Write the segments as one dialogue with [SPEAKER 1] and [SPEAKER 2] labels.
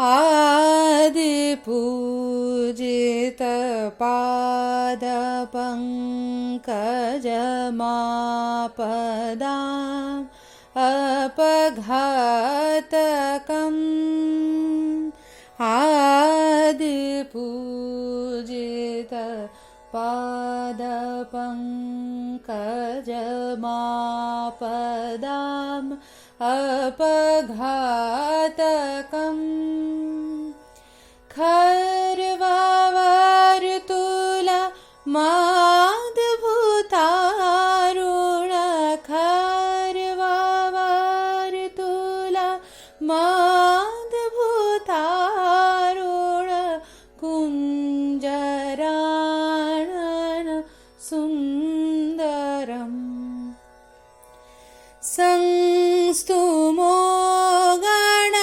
[SPEAKER 1] आदिपूजित पादपङ्कजमापदाम् अपघातकम् आदिपूजित पादपङ्कजमापदाम् अपघातकम् खर्वावर्तुला माद्भूतारुण खर्वावर्तुला माद्भूतारुण कुञ्जराणन सुन्दरम् संस्तुमो गण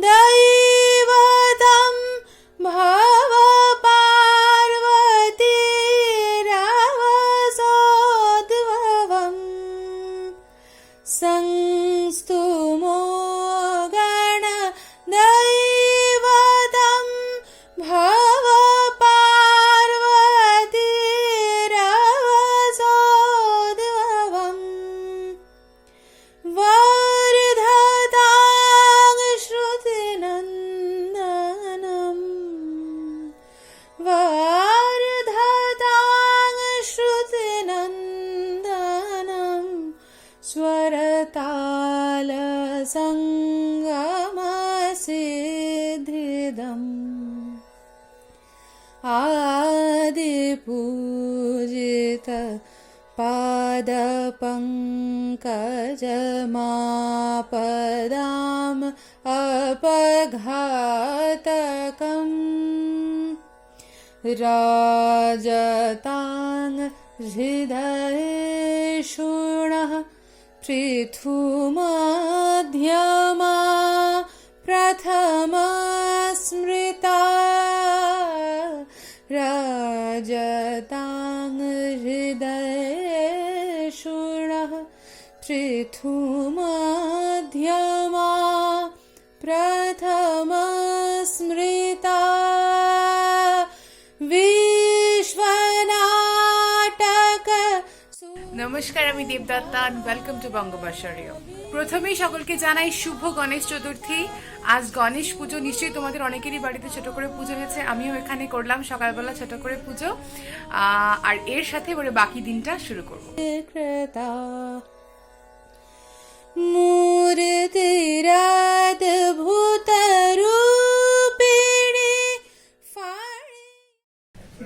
[SPEAKER 1] दैवतं भव पार्वतीरवसोद्भवम् संस्तुमो गण दैवतं भव पार्वतीरवसोद्भवम् वर्धतां श्रुतिनन्दनम् वर्धतां श्रुतिनन्दनम् स्वरतालसङ्गमसिद्धिदम् आदिपूजित पादपङ्कजमापदाम् अपघातकम् राजतां हृदयेषुणः पृथुमध्यमा प्रथमा स्मृता राजतां हृदयेषुणः पृथुमध्यमा प्रथमा स्मृता विश्वनाटक।
[SPEAKER 2] নমস্কার, আমি দেবদত্তা। Welcome to বঙ্গবর্ষরীয়। প্রথমেই সকলকে জানাই শুভ গণেশ চতুর্থী। আজ গণেশ পুজো, নিশ্চয়ই তোমাদের অনেকেরই বাড়িতে ছোট করে পুজো হয়েছে। আমিও এখানে করলাম সকালবেলা ছোট করে পুজো, আর এর সাথে এবারে বাকি দিনটা শুরু করব।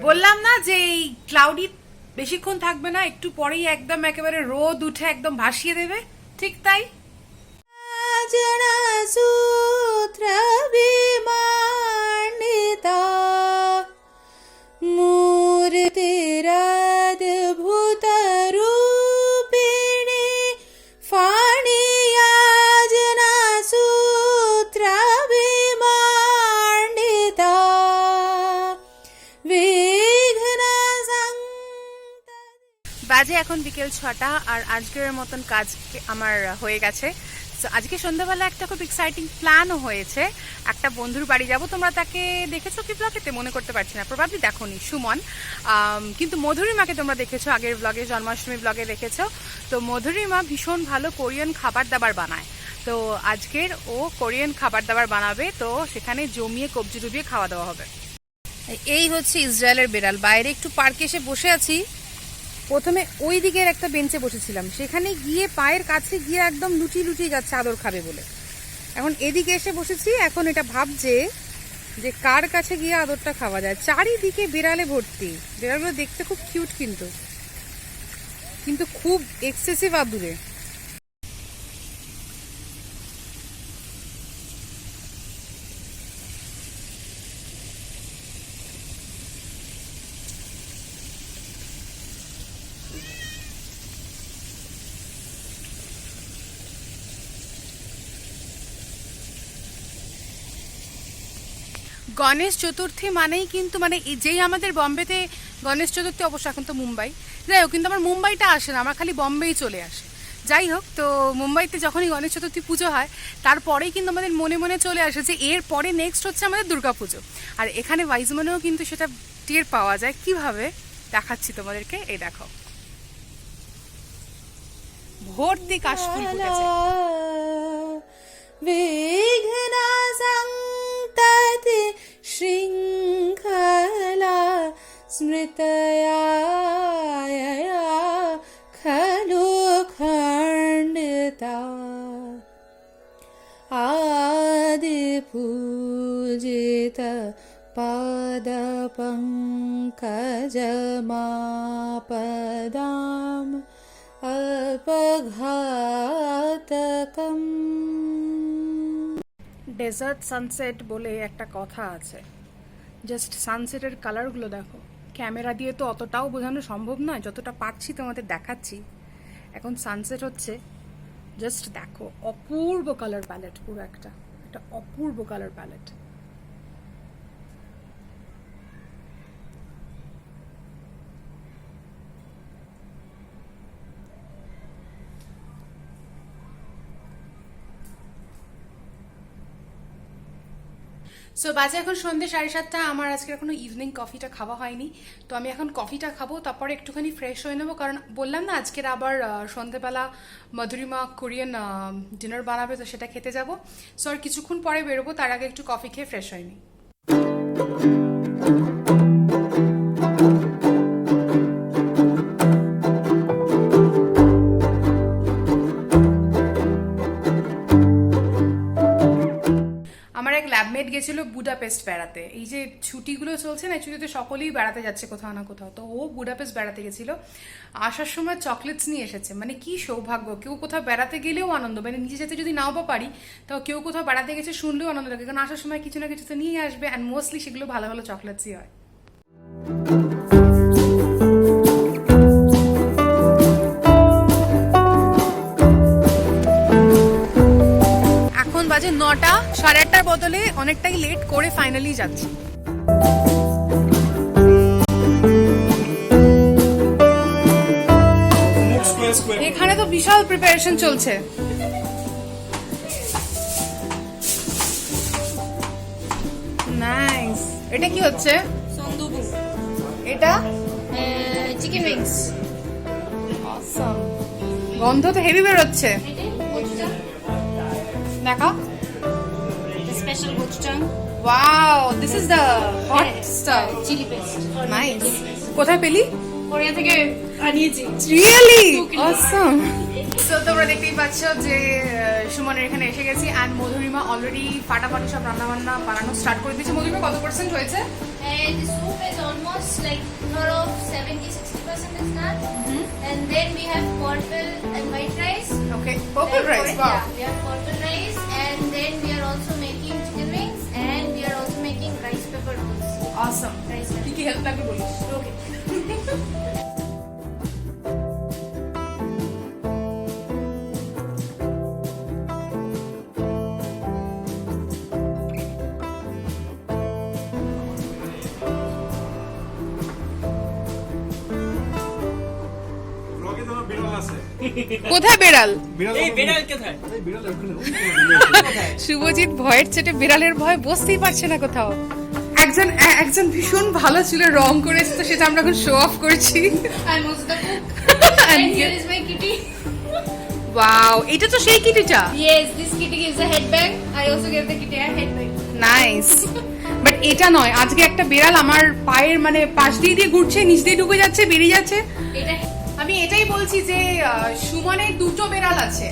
[SPEAKER 2] বললাম না যে এই ক্লাউডি বেশিক্ষণ থাকবে না, একটু পরেই একদম একেবারে রোদ উঠে একদম ভাসিয়ে দেবে, ঠিক তাই।
[SPEAKER 1] সূত্র বিমানিতা মূর্তিরাদ্ভুত রূপিণী ফাণিয়াজনা সূত্র বিমানিতা
[SPEAKER 2] বাজে এখন বিকেল 6টা, আর আজকের মতন কাজ আমার হয়ে গেছে। তো আজকে সন্ধ্যাবেলা একটা খুব এক্সাইটিং প্ল্যানও হয়েছে। একটা বন্ধুর বাড়ি যাব। তোমরা তাকে দেখেছো কি ব্লগেতে? মনে করতে পারছি না, প্রবাবলি দেখোনি, সুমন। কিন্তু মধুরিমাকে তোমরা দেখেছো আগের ব্লগে, জন্মাষ্টমী ব্লগে দেখেছো। তো মধুরিমা ভীষণ ভালো কোরিয়ান খাবার দাবার বানায়। তো আজকের ও কোরিয়ান খাবার দাবার বানাবে, তো সেখানে জমিয়ে কবজি ডুবিয়ে খাওয়া দাওয়া হবে। এই হচ্ছে ইসরায়েলের বেড়াল। বাইরে একটু পার্কে এসে বসে আছি। প্রথমে ওই দিকের একটা বেঞ্চে বসেছিলাম, সেখানে গিয়ে পায়ের কাছে গিয়ে একদম লুটিয়ে লুটিয়ে যাচ্ছে আদর খাবে বলে। এখন এদিকে এসে বসেছি, এখন এটা ভাবছে যে কার কাছে গিয়ে আদরটা খাওয়া যায়। চারিদিকে বিড়ালে ভর্তি। বিড়ালগুলো দেখতে খুব কিউট, কিন্তু খুব এক্সেসিভ আদুরে। গণেশ চতুর্থী মানেই কিন্তু যেই আমাদের বম্বেতে গণেশ চতুর্থী, অবশ্য এখন তো মুম্বাই, যাই হোক, কিন্তু আমার মুম্বাইটা আসে না, আমার খালি বম্বেই চলে আসে। যাই হোক, তো মুম্বাইতে যখনই গণেশ চতুর্থী পুজো হয় তারপরেই কিন্তু আমাদের মনে মনে চলে আসে যে এর পরে নেক্সট হচ্ছে আমাদের দুর্গাপুজো। আর এখানে ওয়াইজমানেও কিন্তু সেটা টের পাওয়া যায়। কিভাবে দেখাচ্ছি তোমাদেরকে, এই দেখো ভর্তি কাশফুল ফুটেছে।
[SPEAKER 1] विघ्ना सन्तति शृङ्खला स्मृतया खलु खण्डिता आदिपूजित पादपङ्कजमापदाम् अपघातकम्।
[SPEAKER 2] ডেজার্ট সানসেট বলে একটা কথা আছে। জাস্ট সানসেটের কালারগুলো দেখো। ক্যামেরা দিয়ে তো অতটাও বোঝানো সম্ভব নয়, যতটা পারছি তোমাদের দেখাচ্ছি। এখন সানসেট হচ্ছে, জাস্ট দেখো অপূর্ব কালার প্যালেট, পুরো একটা অপূর্ব কালার প্যালেট। সো বাজে এখন সন্ধ্যে 7:30। আমার আজকে এখনো ইভিনিং কফিটা খাওয়া হয়নি, তো আমি এখন কফিটা খাবো, তারপরে একটুখানি ফ্রেশ হয়ে নেবো। কারণ বললাম না আজকের আবার সন্ধ্যেবেলা মধুরিমা কোরিয়ান ডিনার বানাবে, তো সেটা খেতে যাবো। সো আর কিছুক্ষণ পরে বেরোবো, তার আগে একটু কফি খেয়ে ফ্রেশ হয়ে নিই। আমার এক ল্যাবমেট গেছিল বুডাপেস্ট বেড়াতে। এই যে ছুটিগুলো চলছে না, ছুটিতে সকলেই বেড়াতে যাচ্ছে কোথাও না কোথাও, তো ও বুডাপেস্ট বেড়াতে গেছিল। আসার সময় চকলেটস নিয়ে এসেছে। মানে কি সৌভাগ্য, কেউ কোথাও বেড়াতে গেলেও আনন্দ, মানে নিজে যেতে যদি নাও বা পারি, তাও কেউ কোথাও বেড়াতে গেছে শুনলেও আনন্দ লাগে, কারণ আসার সময় কিছু না কিছু তো নিয়ে আসবে, অ্যান্ড মোস্টলি সেগুলো ভালো ভালো চকলেটসই হয়। এখন বাজে 9টা, 8:30টার বদলে অনেকটাই লেট করে ফাইনালি যাচ্ছি। এখানে তো বিশাল প্রিপারেশন চলছে। নাইস। এটা কি হচ্ছে?
[SPEAKER 1] সন্দুবু।
[SPEAKER 2] এটা
[SPEAKER 1] চিকেন উইংস।
[SPEAKER 2] অসাম। গন্ধ তো হেভি বেরোচ্ছে। দেখা
[SPEAKER 1] special gochujang.
[SPEAKER 2] Wow, this is the hot stuff.
[SPEAKER 1] Chilli paste.
[SPEAKER 2] Nice. কোথায় পেলি?
[SPEAKER 1] কোরিয়া থেকে আনিয়েছি।
[SPEAKER 2] Really awesome. সো তোমরা দেখতেই পাচ্ছ যে সুমনের এখানে এসে গেছি, অ্যান্ড মধুরিমা অলরেডি ফাটাফাটি সব রান্না বান্না বানানো স্টার্ট করে দিয়েছে। মধুরিমা কত পার্সেন্ট হয়েছে?
[SPEAKER 3] And the soup is almost like third of 70-60% is done. And then we have purple and white rice.
[SPEAKER 2] Okay, purple
[SPEAKER 3] Then
[SPEAKER 2] rice.
[SPEAKER 3] yeah,
[SPEAKER 2] wow,
[SPEAKER 3] we have purple rice, and then we are also making chicken wings, and we are also making rice pepper rolls.
[SPEAKER 2] Awesome.
[SPEAKER 3] Rice
[SPEAKER 2] কি কি help লাগবে বলিস?
[SPEAKER 3] Okay.
[SPEAKER 2] কোথায় বেড়াল?
[SPEAKER 4] এই বিড়াল কোথায়?
[SPEAKER 2] শুভজিৎ ভয়ের চেটে বিড়ালের ভয় বসতেই পারছে না কোথাও। একজন ভীষণ ভালো ছিল, রং করেছে, তো সেটা আমরা এখন শো অফ করছি।
[SPEAKER 3] I'm also the cook. And here is my kitty.
[SPEAKER 2] Wow, এটা তো সেই কিটিটা।
[SPEAKER 3] Yes, this kitty gives a headbang. I also gave the kitty a headbang.
[SPEAKER 2] Nice. But এটা নয়, আজকে একটা বিড়াল আমার পায়ের মানে পাশ দিয়ে দিয়ে ঘুরছে, নিচ দিয়ে ঢুকে যাচ্ছে, বেরিয়ে যাচ্ছে।
[SPEAKER 3] এটা
[SPEAKER 2] আমি এটাই বলছি যে সুমনের দুটো বেড়াল আছে,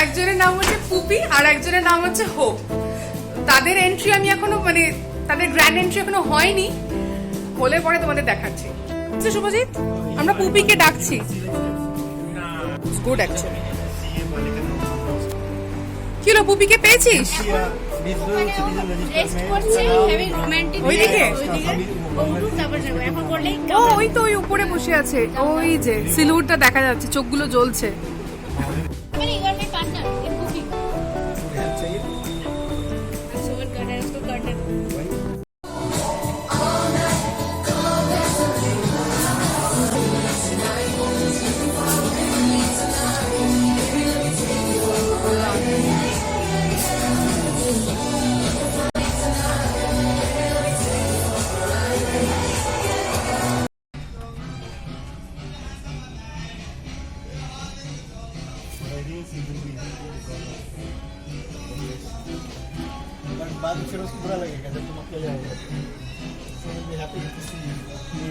[SPEAKER 2] একজনের নাম হচ্ছে পুপি আর একজনের নাম হচ্ছে হোপ। তাদের এন্ট্রি আমি এখনো মানে তাদের গ্র্যান্ড এন্ট্রি এখনো হয়নি, হলে পরে তোমাদের দেখাচ্ছি। আচ্ছা শুভজিৎ, আমরা পুপিকে ডাকছি। Good actually. কি হলো, পুপিকে পেয়েছিস?
[SPEAKER 3] রেস্ট করছে, having romantic
[SPEAKER 2] ওইদিকে?
[SPEAKER 3] তারপর যাবো এখন করলেই
[SPEAKER 2] ও ওই তো ওই উপরে বসে আছে, ওই যে সিলুটটা দেখা যাচ্ছে, চোখগুলো জ্বলছে।
[SPEAKER 3] মানে you are my partner in cooking. So what God has to God.
[SPEAKER 4] बाद में फिर उसको बुरा लगेगा जब तुम अकेले आओगे। So we'll be happy to see you.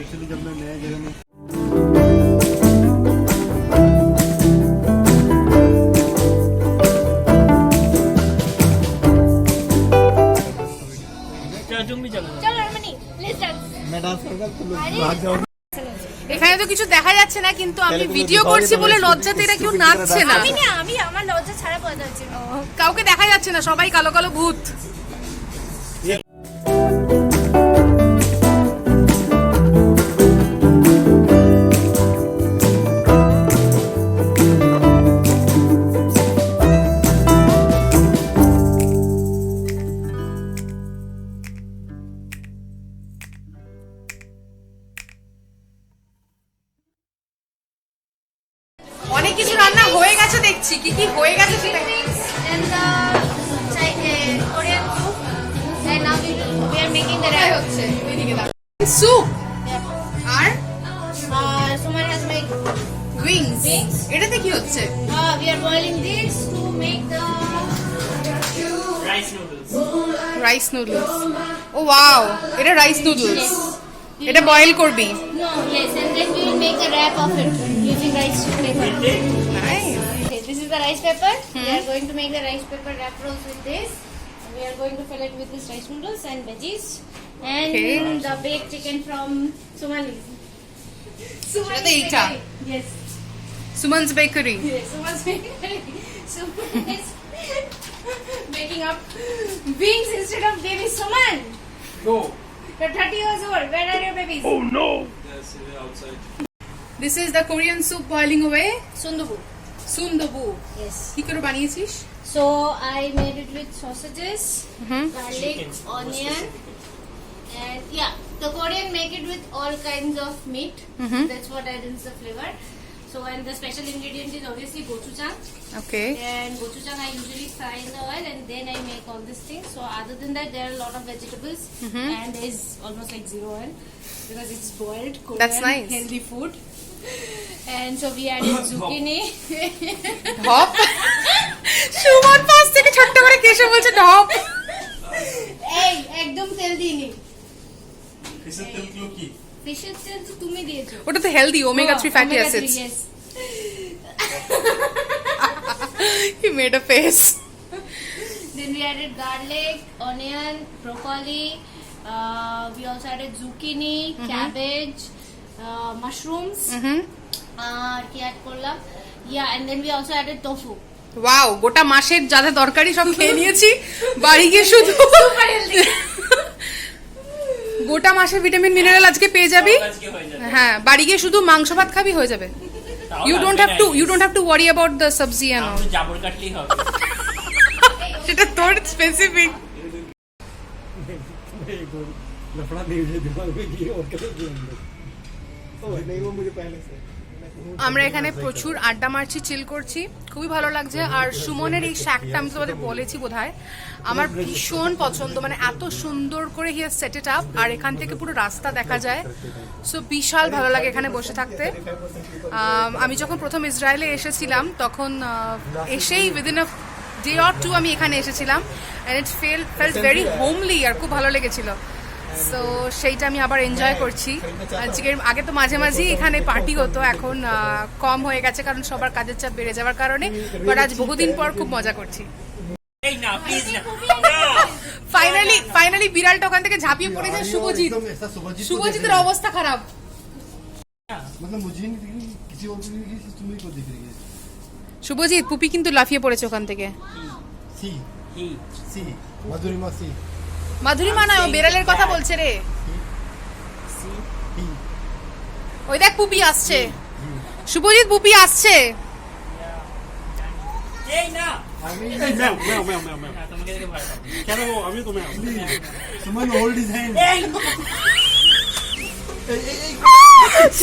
[SPEAKER 4] Actually जब मैं नए जगह में
[SPEAKER 3] चलो रमनी, let's dance.
[SPEAKER 4] मैं डांस करूँगा तुम लोग भाग जाओगे।
[SPEAKER 2] এখানে তো কিছু দেখা যাচ্ছে না, কিন্তু আমি ভিডিও করছি বলে লজ্জাতে এরা কেউ নাচছে না।
[SPEAKER 3] আমি আমার লজ্জা ছাড়া কথা হচ্ছে।
[SPEAKER 2] কাউকে দেখা যাচ্ছে না, সবাই কালো কালো ভূত। অনেক কিছু রান্না হয়ে গেছে দেখছি, কি কি হয়ে গেছে সেটা।
[SPEAKER 3] And the Korean soup. And now we are making the rice.
[SPEAKER 2] হচ্ছে এদিকে দাও। Soup R
[SPEAKER 3] Someone has made.
[SPEAKER 2] Wings.
[SPEAKER 3] Wings?
[SPEAKER 2] এটাতে কি হচ্ছে?
[SPEAKER 3] We are boiling this to make the.
[SPEAKER 2] Rice noodles. ও ওয়াও, এটা রাইস নুডলস।
[SPEAKER 3] Yes.
[SPEAKER 2] এটা boil করবি?
[SPEAKER 3] No, yes, and then we will make the wrap of it using rice paper.
[SPEAKER 2] Nice.
[SPEAKER 3] Okay, this is the rice paper. We are going to make the rice paper wrap rolls with this. We are going to fill it with this rice noodles and veggies. And
[SPEAKER 2] Okay.
[SPEAKER 3] the baked chicken from Sumali.
[SPEAKER 2] সেটাতে এইটা?
[SPEAKER 3] Yes.
[SPEAKER 2] সুমনস bakery.
[SPEAKER 3] Yes, Suman's bakery. Suman is making up wings instead of baby Suman.
[SPEAKER 5] No.
[SPEAKER 3] You're 30 years old. Where are your babies?
[SPEAKER 5] Oh no. Yes, they're outside.
[SPEAKER 2] This is the Korean soup boiling away.
[SPEAKER 3] Sundubu.
[SPEAKER 2] সুন্দবু।
[SPEAKER 3] Yes.
[SPEAKER 2] কি করে বানিয়েছিস?
[SPEAKER 3] So I made it with sausages, garlic, onion, and yeah, the Korean make it with all kinds of meat. That's what adds the flavor. So and the special ingredient is obviously gochujang.
[SPEAKER 2] Okay.
[SPEAKER 3] And gochujang I usually fry in the oil and then I make all these things. So other than that, there are a lot of vegetables and there is almost like zero oil because it's boiled Korean
[SPEAKER 2] That's nice.
[SPEAKER 3] healthy food. And so we added zucchini.
[SPEAKER 2] ঢপ। সুমন পাশ থেকে ছোট্ট করে কেসে বলছে ঢপ।
[SPEAKER 3] এই একদম তেল দিইনি।
[SPEAKER 5] কিসের তেল গুলো কি?
[SPEAKER 3] ফিশের তেল তো তুমি দিয়েছো।
[SPEAKER 2] ওটা তো healthy, omega 3 fatty
[SPEAKER 3] Omega 3,
[SPEAKER 2] acids.
[SPEAKER 3] yes.
[SPEAKER 2] He made a face.
[SPEAKER 3] Then we added garlic, onion, broccoli. We also added zucchini, cabbage, mushrooms. আর কি অ্যাড করলাম? Yeah, and then we also added tofu.
[SPEAKER 2] Wow, গোটা মাসের যা যা দরকারি সব খেয়ে নিয়েছি, বাড়ি গিয়ে শুধু গোটা মাসের ভিটামিন মিনারেল আজকে পেয়ে যাবি।
[SPEAKER 5] আজকে হয়ে যাবে।
[SPEAKER 2] হ্যাঁ, বাড়ি গিয়ে শুধু মাংস ভাত খাবি, হয়ে যাবে। You don't have to worry about the সবজি এন্ড
[SPEAKER 5] আমরা জাবর কাটলেই হবে।
[SPEAKER 2] সেটা তোর স্পেসিফিক।
[SPEAKER 4] लफड़ा नहीं मुझे दिमाग में किए और कैसे किए हम लोग। ओ नहीं वो मुझे पहले से
[SPEAKER 2] আমরা এখানে প্রচুর আড্ডা মারছি, চিল করছি, খুবই ভালো লাগছে। আর সুমনের এই শ্যাকটা আমি তোমাদের বলেছি বোধহয়, আমার ভীষণ পছন্দ, মানে এত সুন্দর করে হি সেট ইট আপ, আর এখান থেকে পুরো রাস্তা দেখা যায়। সো বিশাল ভালো লাগে এখানে বসে থাকতে। আমি যখন প্রথম ইসরায়েলে এসেছিলাম তখন এসেই within a day or two আমি এখানে এসেছিলাম, and it felt very homely, আর খুব ভালো লেগেছিল। সো সেইটা আমি আবার এনজয় করছি আজকের। আগে তো মাঝে মাঝেই এখানে পার্টি হতো, এখন কম হয়ে গেছে কারণ সবার কাজের চাপ বেড়ে যাওয়ার কারণে, বাট আজ বহুদিন পর খুব মজা করছি।
[SPEAKER 5] এই না প্লিজ না।
[SPEAKER 2] ফাইনালি বিড়ালটা ওখান থেকে ঝাঁপিয়ে পড়েছে শুভজিৎ।
[SPEAKER 4] एकदम ऐसा सुभजीत को
[SPEAKER 2] শুভজিতের
[SPEAKER 4] देख रही
[SPEAKER 2] অবস্থা খারাপ।
[SPEAKER 4] है। मतलब मुझे नहीं दिख रही, किसी और को नहीं दिख रही, तुम्हें को दिख रही है।
[SPEAKER 2] শুভজিৎ, পুপি কিন্তু লাফিয়ে পড়েছে ওখান থেকে।
[SPEAKER 4] सी
[SPEAKER 5] কি?
[SPEAKER 4] सी मधुरिमा सी
[SPEAKER 2] মাধুরীমা নয়, ও বেড়ালের কথা বলছে রে।
[SPEAKER 4] ही
[SPEAKER 2] ওই দেখ পুপি আসছে, শুভজিৎ পুপি আসছে।
[SPEAKER 5] এই না।
[SPEAKER 4] मैं
[SPEAKER 5] হ্যাঁ, তোমাকে দেখে ভয় পাবো।
[SPEAKER 4] क्या वो अभी तो मैं सुमन ओल्ड डिजाइन
[SPEAKER 5] এই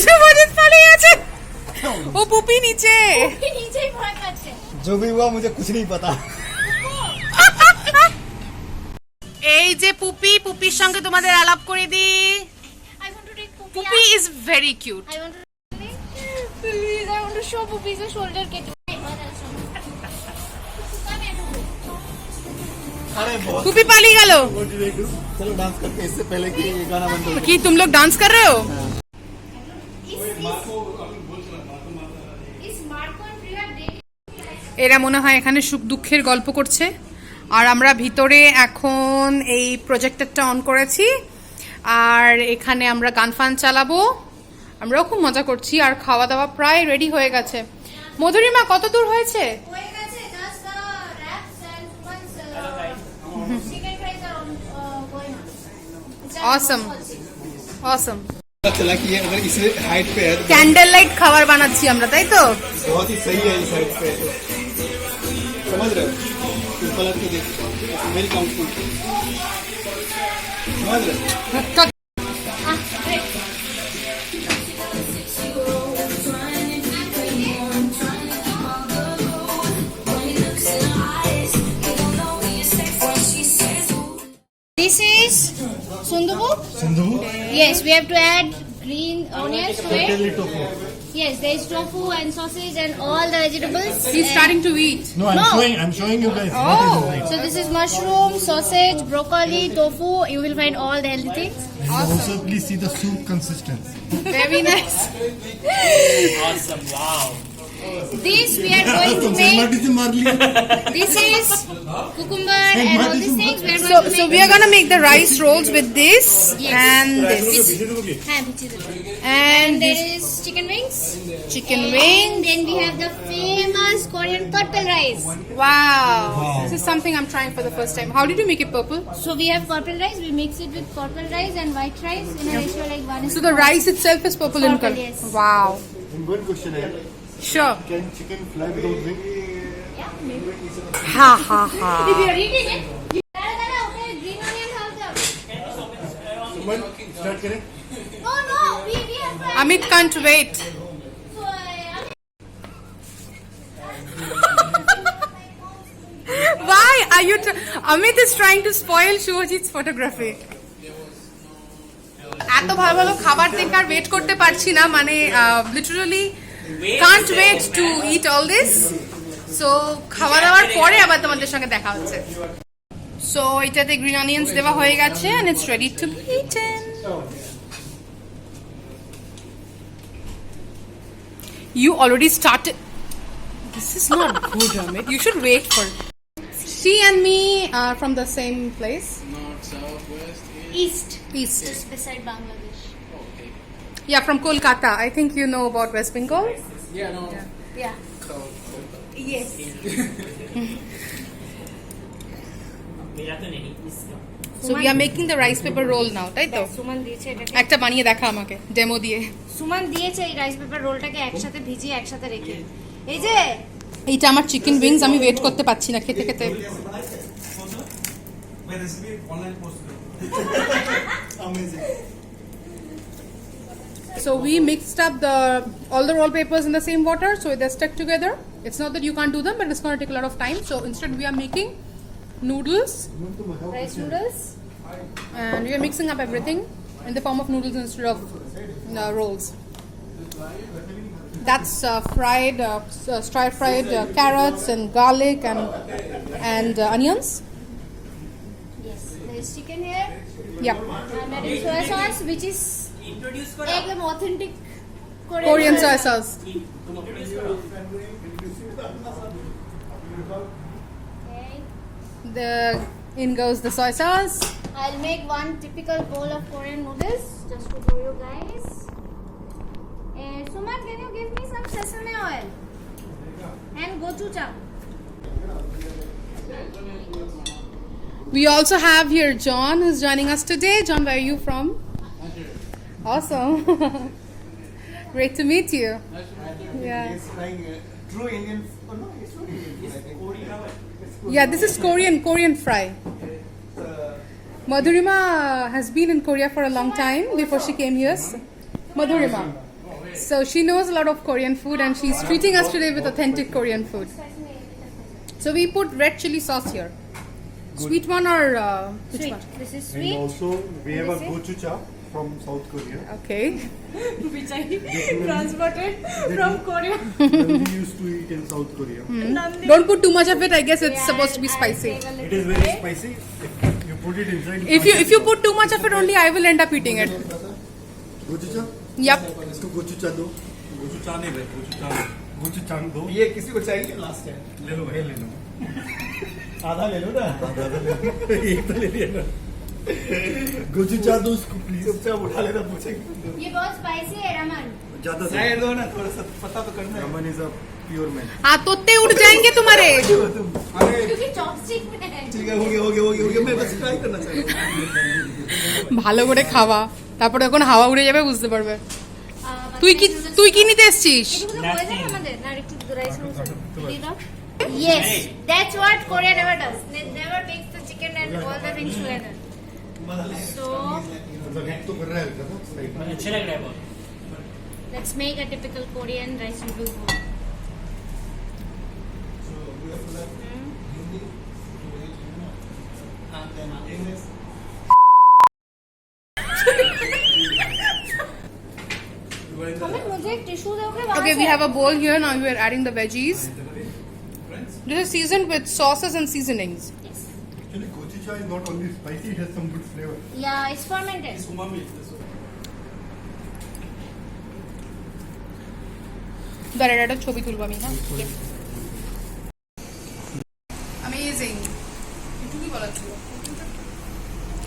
[SPEAKER 2] শুভজিৎ পালিয়ে আছে, ও পুপি নিচে।
[SPEAKER 3] নিচেই ভয় পাচ্ছে।
[SPEAKER 4] जो भी हुआ मुझे कुछ नहीं पता।
[SPEAKER 2] এই যে পুপি, পুপির সঙ্গে তোমাদের আলাপ করে দি।
[SPEAKER 3] I want to take Pupi.
[SPEAKER 2] Pupi is very cute.
[SPEAKER 3] I want to please, I want to show Pupi's shoulder. Get
[SPEAKER 4] अरे बहुत
[SPEAKER 2] टूपी पाली गलो
[SPEAKER 4] What did I do? चलो डांस करते हैं इससे पहले कि ये गाना बंद हो
[SPEAKER 2] कि तुम लोग डांस कर रहे हो এরা মনে হয় এখানে সুখ দুঃখের গল্প করছে আর আমরা ভিতরে এখন এই প্রজেক্টরটা অন করেছি আর এখানে আমরা গান ফান চালাবো আমরাও খুব মজা করছি আর খাওয়া দাওয়া প্রায় রেডি হয়ে গেছে মধুরিমা কত দূর হয়েছে
[SPEAKER 3] হয়ে গেছে just the wraps and once chicken fries are going
[SPEAKER 2] Awesome. Awesome.
[SPEAKER 4] पता चला कि ये अगर इस हाइट पे है तो
[SPEAKER 2] ক্যান্ডেল লাইট খাবার বানাচ্ছি আমরা তাই তো
[SPEAKER 4] बहुत ही सही है इस हाइट पे है तो समझ रहे हो इस कलर को देख वेरी कम्फर्टेबल समझ रहे हो
[SPEAKER 3] This is sundubu.
[SPEAKER 4] Sindhu
[SPEAKER 3] Yes, we have to add green onions to it.
[SPEAKER 4] totally tofu
[SPEAKER 3] Yes, there is tofu and sausage and all the vegetables.
[SPEAKER 2] He's starting to eat.
[SPEAKER 4] no
[SPEAKER 3] No.
[SPEAKER 4] I'm showing you guys what is
[SPEAKER 2] Oh.
[SPEAKER 4] it
[SPEAKER 3] So this is mushroom, sausage, broccoli, tofu. You will find all the healthy things.
[SPEAKER 4] also please see the soup consistency
[SPEAKER 2] Very nice.
[SPEAKER 5] Awesome, wow.
[SPEAKER 3] This we are going to make.
[SPEAKER 4] से मार लिया
[SPEAKER 3] This is cucumber and all these things. We are going
[SPEAKER 2] So,
[SPEAKER 3] to
[SPEAKER 2] so
[SPEAKER 3] make.
[SPEAKER 2] we are gonna make the rice rolls with this
[SPEAKER 3] Yes.
[SPEAKER 2] and this
[SPEAKER 3] Haan, bhichi do.
[SPEAKER 2] and
[SPEAKER 3] There
[SPEAKER 2] this
[SPEAKER 3] is chicken wings.
[SPEAKER 2] chicken wing.
[SPEAKER 3] And then we have the famous Korean purple rice.
[SPEAKER 2] Wow. This is something I'm trying for the first time. How did you make it purple?
[SPEAKER 3] So we have purple rice. We mix it with purple rice and white rice in a ratio like 1:1.
[SPEAKER 2] So the rice itself is purple in
[SPEAKER 3] Purple,
[SPEAKER 2] color.
[SPEAKER 3] yes.
[SPEAKER 2] Wow.
[SPEAKER 4] one question है
[SPEAKER 2] Sure.
[SPEAKER 4] can chicken fly without wing
[SPEAKER 2] Ha ha ha.
[SPEAKER 3] If you are eating it, dada, okay, green onion half.
[SPEAKER 4] Suman start करें
[SPEAKER 3] No, we have.
[SPEAKER 2] Amit can't wait.
[SPEAKER 3] So,
[SPEAKER 2] Why are you? Amit is trying to spoil Shubhajit's photography. এত ভালো ভালো খাবার দেখে আর wait করতে পারছি না মানে literally can't wait to eat all this so খাওয়া দাওয়ার পরে আবার তোমাদের সঙ্গে দেখা হচ্ছে সো এটাতে গ্রিন অনিয়ন্স দেওয়া হয়ে গেছে and it's ready to be eaten You already started. This is not good, Amit. You should wait for. She and me are from the same place.
[SPEAKER 3] East.
[SPEAKER 2] East.
[SPEAKER 3] Just beside Bangladesh.
[SPEAKER 2] Yeah, from Kolkata. I think you know about West Bengal.
[SPEAKER 3] Yeah. Yes.
[SPEAKER 5] मेरा तो नहीं इसका
[SPEAKER 2] So we are making the rice paper roll now, তাই তো?
[SPEAKER 3] সুমন দিয়েছে এটাকে
[SPEAKER 2] একটা বানিয়ে দেখা আমাকে ডেমো দিয়ে।
[SPEAKER 3] সুমন দিয়েছে এই রাইস পেপার রোলটাকে একসাথে ভিজিয়ে একসাথে রেখে এই যে
[SPEAKER 2] এইটা আমার চিকেন উইংস আমি ওয়েট করতে পারছি না খেতে খেতে।
[SPEAKER 4] amazing
[SPEAKER 2] So we mixed up all the roll papers in the same water so they're stuck together. It's not that you can't do them but it's going to take a lot of time. So instead we are making noodles
[SPEAKER 3] rice noodles
[SPEAKER 2] and we are mixing up everything in the form of noodles instead of rolls. That's stir fried carrots and garlic and onions.
[SPEAKER 3] Yes, there is chicken here
[SPEAKER 2] Yeah,
[SPEAKER 3] and there is soy sauce which is
[SPEAKER 5] introduce करो
[SPEAKER 3] एकदम authentic
[SPEAKER 2] Korean soy sauce.
[SPEAKER 3] Okay.
[SPEAKER 2] In goes the soy sauce.
[SPEAKER 3] I'll make one typical bowl of Korean noodles just to show you guys. Suman, can you give me some sesame oil and gochujang?
[SPEAKER 2] We also have here John who's joining us today. John, where are you from? Awesome. Great to meet you. Yeah.
[SPEAKER 4] it's like true Indian oh no it's not Indian I think
[SPEAKER 2] Yeah, this is Korean fry. Madhurima has been in Korea for a long time before she came here. Madhurima. So she knows a lot of Korean food and she's treating us today with authentic Korean food. So we put red chili sauce here. Sweet one or which
[SPEAKER 3] Sweet.
[SPEAKER 2] one?
[SPEAKER 3] This is
[SPEAKER 4] and
[SPEAKER 3] sweet.
[SPEAKER 4] also we have a
[SPEAKER 3] This is-
[SPEAKER 4] gochujang from South Korea.
[SPEAKER 2] Okay
[SPEAKER 1] Transported from Korea.
[SPEAKER 4] When we used to eat in South Korea.
[SPEAKER 2] Don't put too much of it, I guess it's suppose to be spicy.
[SPEAKER 4] It is very spicy. If you put it inside.
[SPEAKER 2] If you put too much of it only, I will end up eating it.
[SPEAKER 4] गोचुचा
[SPEAKER 2] Yup.
[SPEAKER 4] इसको गोचुचा दो. गोचुचा नहीं भाई, गोचुचा गोचुचान दो.
[SPEAKER 6] ये किसी को चाहिए last time
[SPEAKER 4] ले लो भाई, ले लो.
[SPEAKER 6] आधा ले लो ना
[SPEAKER 4] एक तो ले लिया ना. गोचुचा दो उसको प्लीज.
[SPEAKER 6] चुपचाप उठा लेना पूछेंगे
[SPEAKER 3] ये बहुत स्पाइसी है रमन.
[SPEAKER 4] ज्यादा से.
[SPEAKER 6] साइड दो ना थोड़ा सा पता तो करना है
[SPEAKER 4] Raman is a pure man.
[SPEAKER 2] हाँ तोते उड़ जाएंगे तुम्हारे.
[SPEAKER 6] अरे
[SPEAKER 3] क्योंकि चॉपस्टिक में है.
[SPEAKER 6] ठीक है, हो गया मैं बस ट्राई करना चाहता
[SPEAKER 2] ভালো করে খাওয়া, তারপরে যখন হাওয়া উড়ে যাবে বুঝতে পারবে. তুই কি নিতে এসেছিস?
[SPEAKER 3] এগুলো হয়ে যাবে আমাদের না একটু রাইস দিয়ে দাও. Yes, that's what Korea never does. They never makes the chicken and all the things together. So
[SPEAKER 4] तो कर रहा है ना साइड में.
[SPEAKER 5] अच्छा लग रहा है बहुत.
[SPEAKER 3] let's make a typical Korean rice noodle bowl. मुझे एक टिश्यू दोगे वहाँ
[SPEAKER 2] Okay,
[SPEAKER 3] से?
[SPEAKER 2] we have a bowl here. Now we are adding the veggies. This is seasoned with sauces and seasonings.
[SPEAKER 4] Actually, gochujang is not only spicy; it has some good flavor.
[SPEAKER 3] Yeah, it's fermented.
[SPEAKER 2] দাঁড়া একটা ছবি তুলবো আমি. হ্যাঁ amazing. একটু কি বলার ছিল?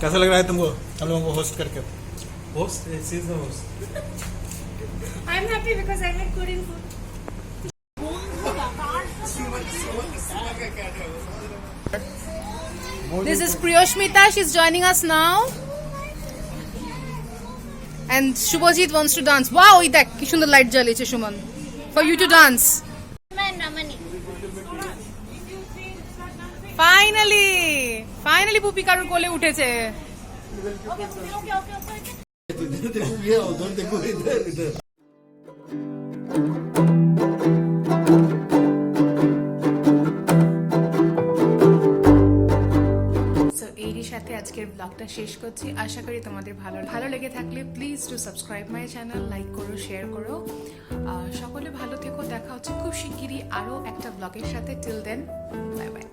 [SPEAKER 6] कैसा लग रहा है तुमको हम लोगों को होस्ट करके host is the host
[SPEAKER 1] I'm happy because I like Korean food.
[SPEAKER 2] This is Priyoshmita. She's joining us now. And Shubhajit wants to dance. Wow, ওই দেখ কি সুন্দর লাইট জ্বলেছে Suman. For you to dance.
[SPEAKER 3] Man, Ramani.
[SPEAKER 2] Finally Pupi কারুর কোলে উঠেছে.
[SPEAKER 3] Okay.
[SPEAKER 4] देखो ये उधर देखो इधर.
[SPEAKER 2] সো এরই সাথে আজকের ব্লগটা শেষ করছি. আশা করি তোমাদের ভালো লেগে থাকলে please to subscribe my channel, like করো, শেয়ার করো. সকলে ভালো থেকো. দেখা হচ্ছে খুব শিগগিরই আরও একটা ব্লগের সাথে. Till then bye by.